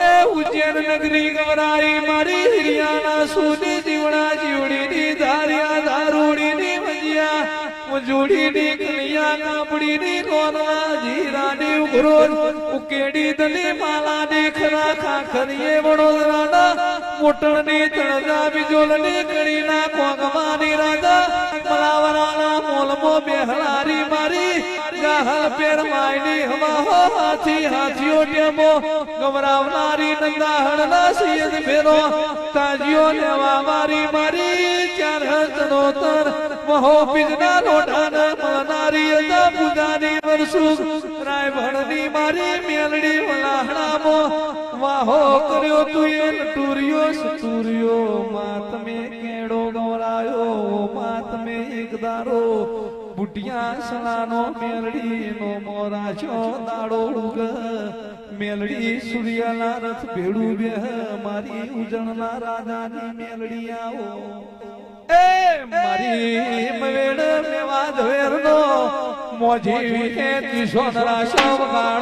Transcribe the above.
એ ઉજ્જૈન નગરી ગવરાઈ મારી હરિયાણા સુધી જીવડા જીવડીની ધાર્યા દારૂડીની મજિયા જોડીની કલિયા કાપડીની લોનવા જીરાની ઉઘરોજ ઉકેડી દલી માલાની ખરા ખાખરીએ વડોદરાના મોટણની તળજા બીજોલની કડીના કોગમાની રાજા મલાવરાના મોલમો બેહલારી મારી ગાહલ પેર માયની હવા હાથી હાથીઓ ટેમો ગવરાવનારી નંદાહણના સિયદ ફેરો તાજીઓ લેવા મારી મારી ચાર હસ્તનો તર મહો પીજના લોઢાના મનારી અજા પૂજાની વરસુક રાયભણની મારી મેલડી વલાહણામો વાહો કર્યો તું એ લટુરિયો સતુરિયો માતમે કેડો ગવરાયો માતમે એક દારો બુટિયા સલાનો મેલડીનો મોરાજો દાડો ઉગ મેલડી સૂર્યના રથ ભેડું બેહ મારી ઉજળના રાજાની મેલડી આવો એ મારી મવેડ મેવા ધવેરનો મોજી વિકે તિસોનરા શોભા